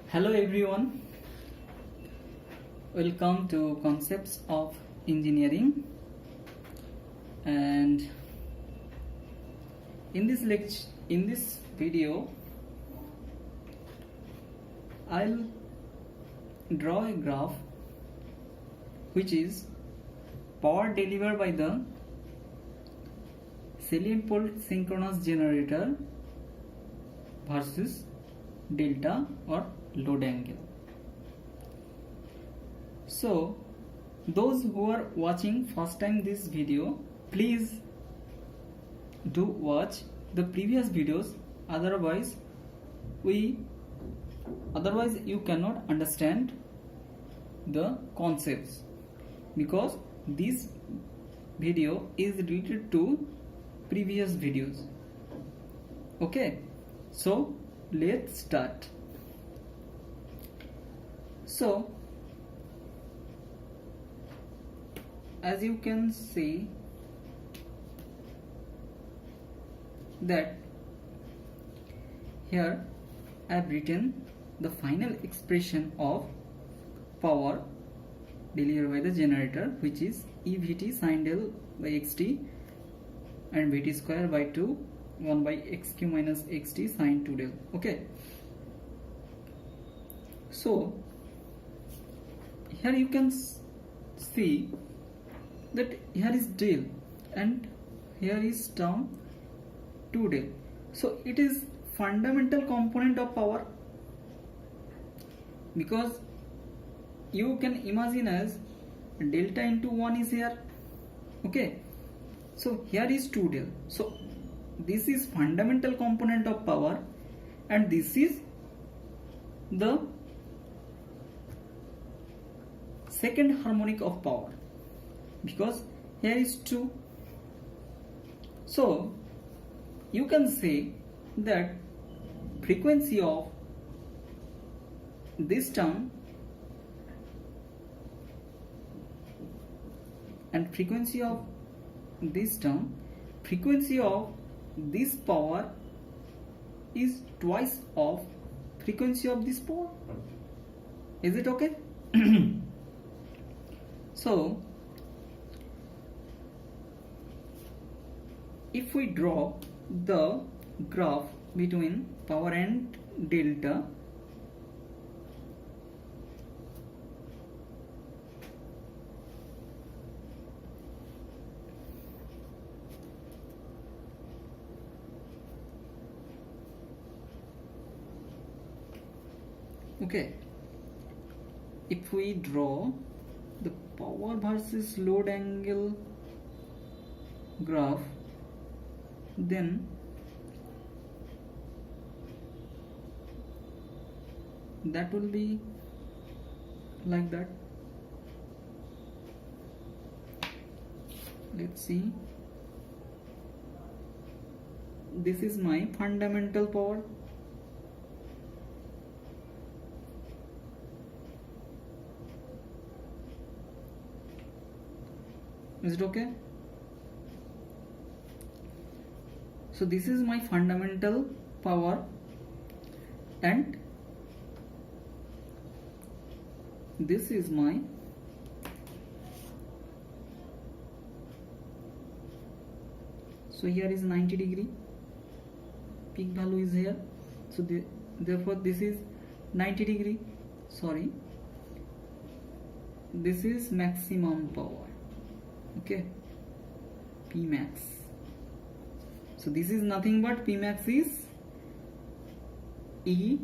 Hello everyone, welcome to Concepts of Engineering, and in this video I'll draw a graph which is power delivered by the salient pole synchronous generator versus delta or load angle. So those who are watching first time this video, please do watch the previous videos, otherwise you cannot understand the concepts, because this video is related to previous videos. Okay, so let's start. So as you can see that here I have written the final expression of power delivered by the generator, which is EVT sin del by xt and Vt square by 2 1 by xq minus xt sin 2 del. Okay, so here you can see that here is del and here is term 2 del. So it is fundamental component of power, because you can imagine as delta into 1 is here. Okay, so here is 2 del. So this is fundamental component of power and this is the second harmonic of power, because here is 2. So you can say that frequency of this term and frequency of this term, frequency of this power is twice of frequency of this power. Is it okay? So if we draw the graph between power and delta, okay, if we draw the power versus load angle graph, then that will be like that. Let's see, this is my fundamental power. Is it okay? So this is my fundamental power and this is my so here is 90 degree, peak value is here, so therefore this is 90 degree, sorry, this is maximum power. Okay, P max. So this is nothing but P max is E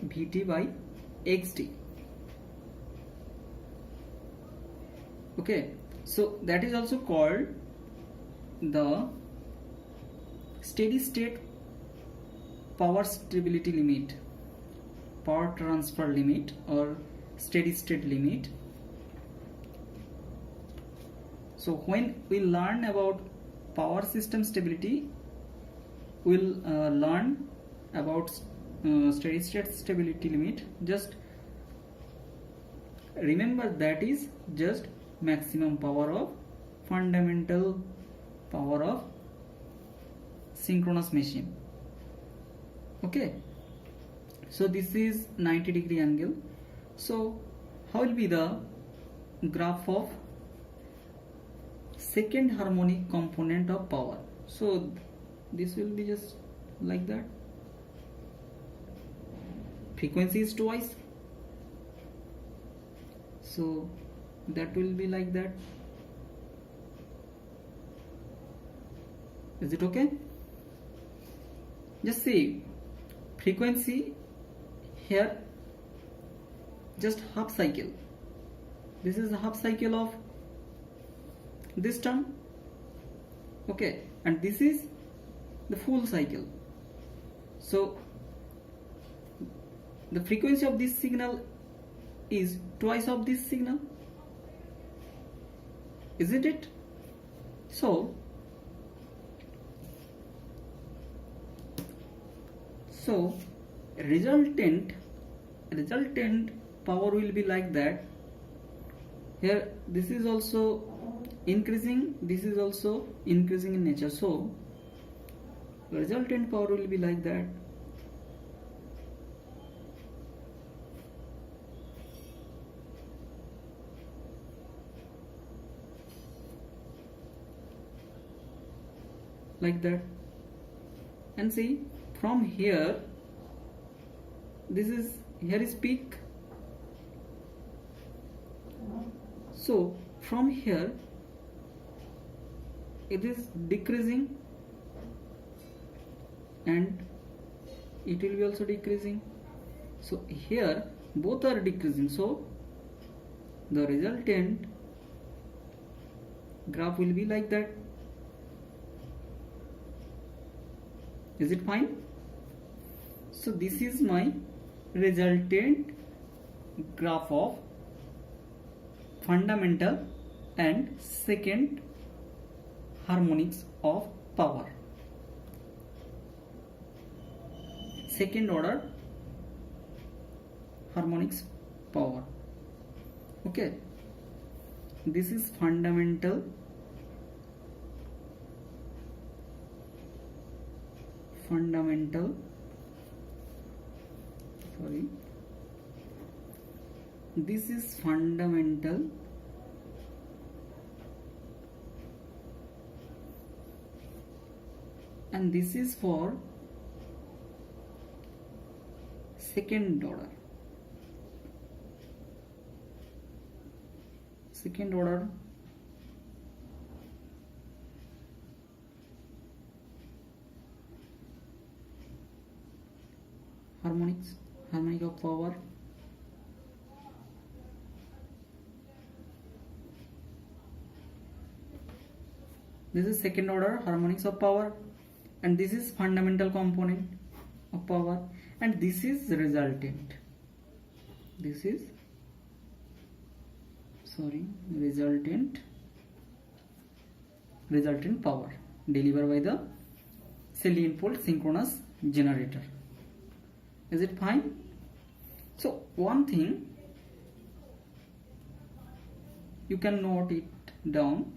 Vt by xt. Okay, so that is also called the steady state power stability limit, power transfer limit, or steady state limit. So when we learn about power system stability, we'll learn about steady state stability limit. Just remember that is just maximum power of fundamental power of synchronous machine. Okay, So this is 90-degree angle. So how will be the graph of second harmonic component of power? So this will be just like that. Frequency is twice, so that will be like that. Is it okay? Just see, frequency here just half cycle. This is the half cycle of this term, okay, and this is the full cycle. So the frequency of this signal is twice of this signal, isn't it? So resultant power will be like that. Here this is also increasing, this is also increasing in nature, so resultant power will be like that. Like that. And see, from here, this is, here is peak. So from here it is decreasing and it will be also decreasing. So here both are decreasing, so the resultant graph will be like that. Is it fine? So this is my resultant graph of fundamental and second harmonics of power, second order harmonics power. Okay, this is fundamental, this is fundamental, and this is for second order, harmonic of power. This is second order harmonics of power, and this is fundamental component of power, and this is resultant. This is resultant power delivered by the sailent pole synchronous generator. Is it fine? So one thing you can note it down.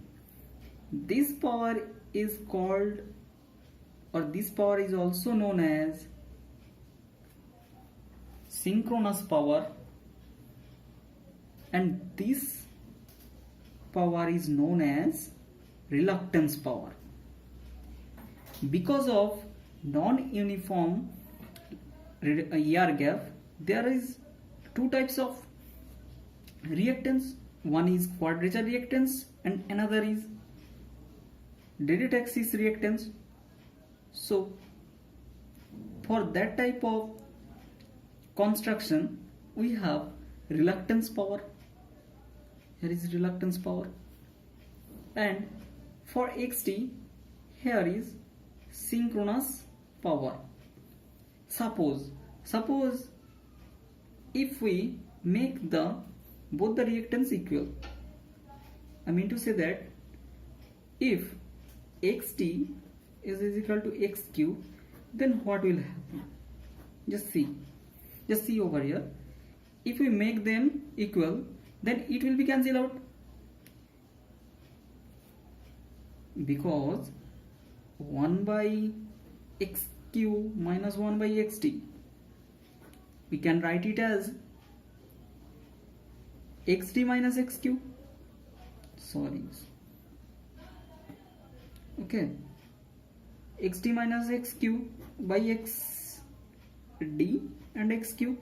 This power is called, or this power is also known as synchronous power, and this power is known as reluctance power. Because of non-uniform air gap, there is two types of reactance. One is quadrature reactance and another is direct axis reactance. So for that type of construction we have reluctance power. Here is reluctance power, and for XT here is synchronous power. Suppose if we make both the reactance equal, I mean to say that if XT is equal to XQ, then what will happen? Just see over here. If we make them equal, then it will be cancelled out, because 1 by XQ minus 1 by XT we can write it as xt minus xq. Sorry. Okay. xt minus xq by xd and xq.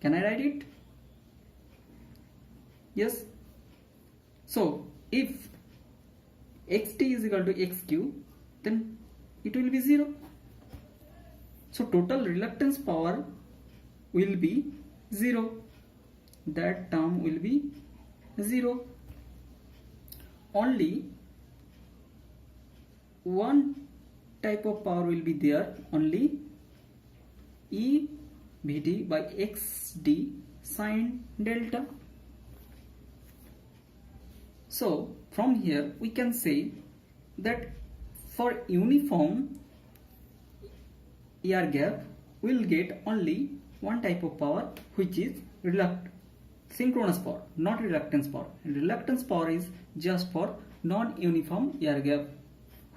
Can I write it? Yes. So if xt is equal to xq, then it will be 0. So total reluctance power will be 0. That term will be 0. Only one type of power will be there, only EVT by XD sine delta. So from here we can say that for uniform air gap we will get only one type of power, which is synchronous power, not reluctance power. Reluctance power is just for non-uniform air gap,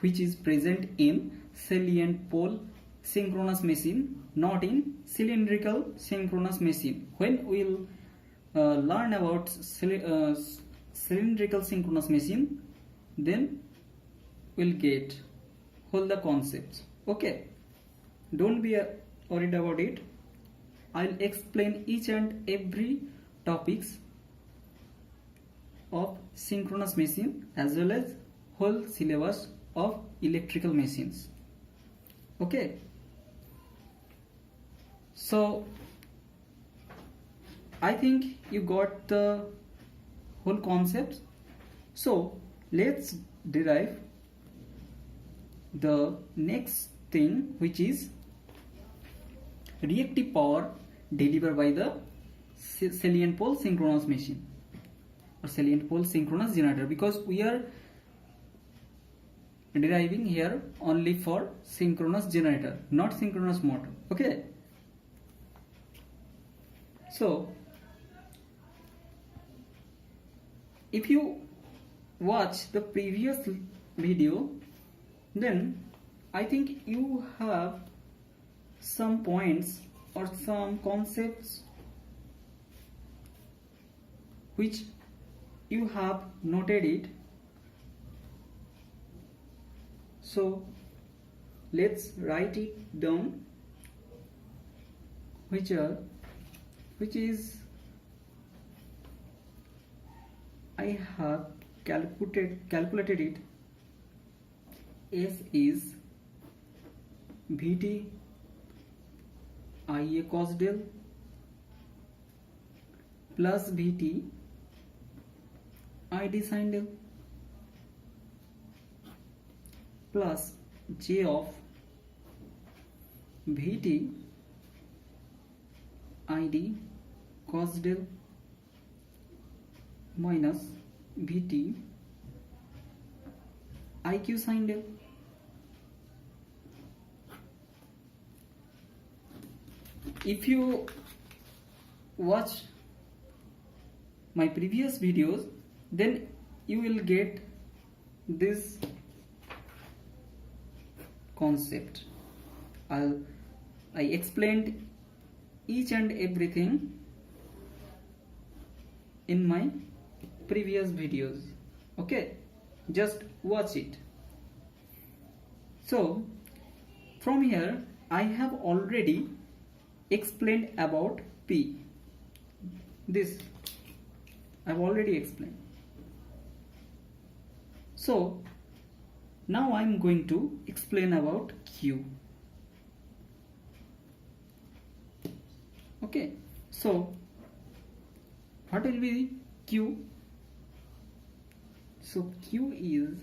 which is present in sailent pole synchronous machine, not in cylindrical synchronous machine. When we will learn about cylindrical synchronous machine, then we'll get all the concepts. Okay, don't be worried about it. I'll explain each and every topics of synchronous machine as well as whole syllabus of electrical machines. Okay, so I think you got the whole concept. So let's derive the next thing, which is reactive power delivered by the salient pole synchronous machine or salient pole synchronous generator, because we are deriving here only for synchronous generator, not synchronous motor. Okay, so if you watch the previous video, then I think you have some points or some concepts which you have noted it. So let's write it down, which is I have calculated it. S is Vt Ia cos del plus Vt Id sin del plus J of Vt Id cos del minus Vt Iq sin del. If you watch my previous videos, then you will get this concept. I explained each and everything in my previous videos. Okay, just watch it. So from here I have already explained about P. This I've already explained. So now I'm going to explain about Q. Okay, so what will be Q? So Q is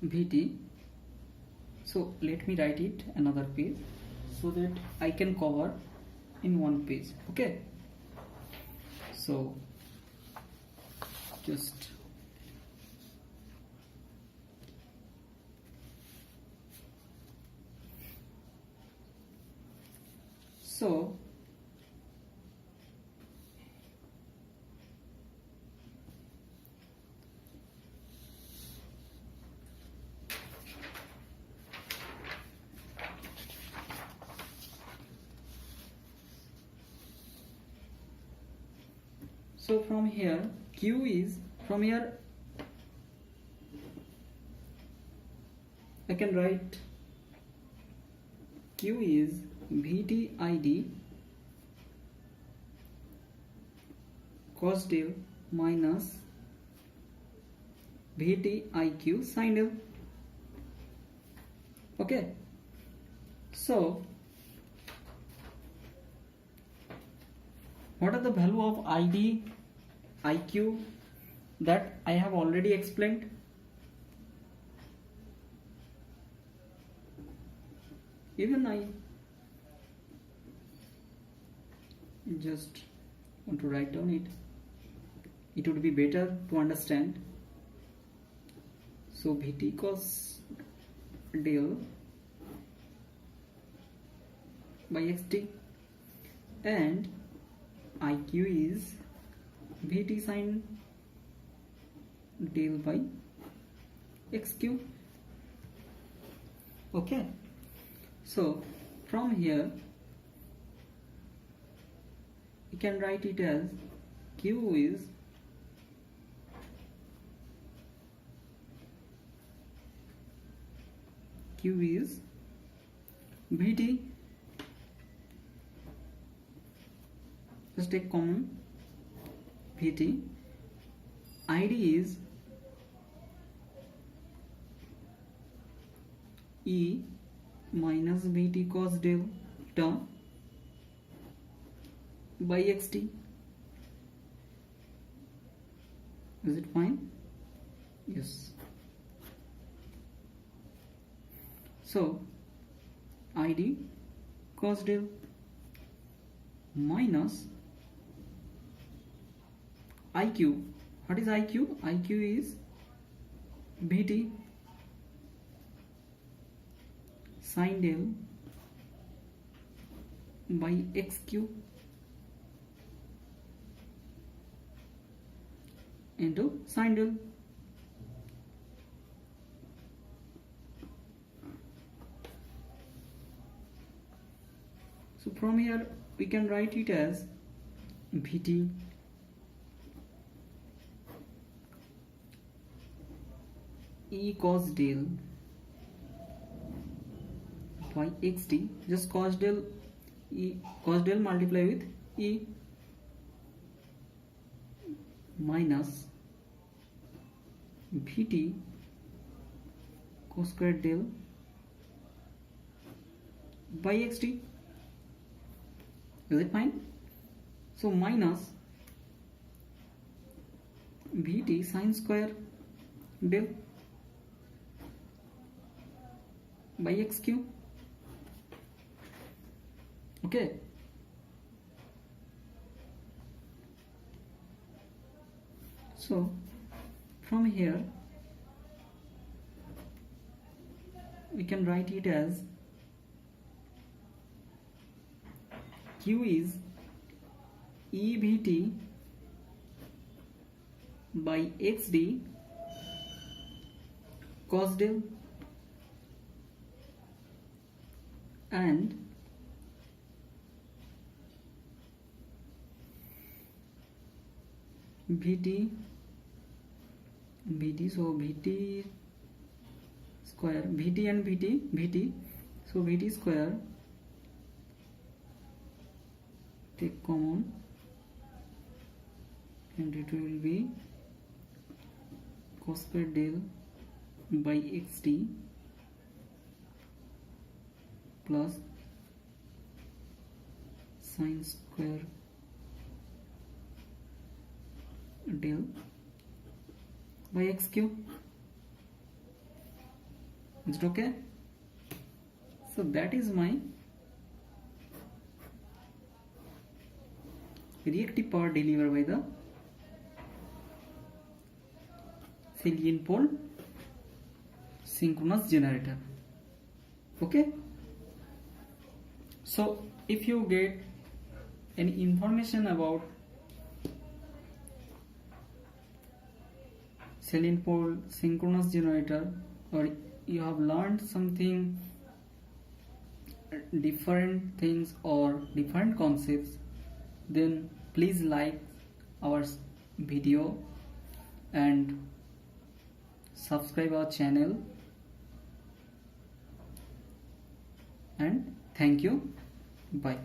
Vt. So let me write it another page so that I can cover in one page. Okay, so just so So from here Q is, from here I can write Q is VTID cos del minus VTIQ sin del. Okay, so what are the value of ID, IQ? That I have already explained. Even I just want to write down it. It would be better to understand. So VT cos del by XT, and IQ is VT sin del by XQ. Okay, so from here you can write it as Q is VT, just take common VT, ID is E minus VT cos delta by XT. Is it fine? Yes. So ID cos del minus IQ. What is IQ? IQ is VT sin del by XQ into sin del. So from here we can write it as VT E cos del by XT, just cos del E, cos del multiply with E minus VT cos square del by XT. Is it fine? So minus VT sin square del by XQ. Okay, so from here we can write it as Q is EVT by XD cos del, and VT, so VT square, VT and VT, so VT square, take common, and it will be cos square del by XT plus sin square del by XQ. Is it okay? So that is my reactive power delivered by the salient pole synchronous generator. Okay, so if you get any information about salient pole synchronous generator, or you have learned something different things or different concepts, then please like our video and subscribe our channel, and thank you. Bye.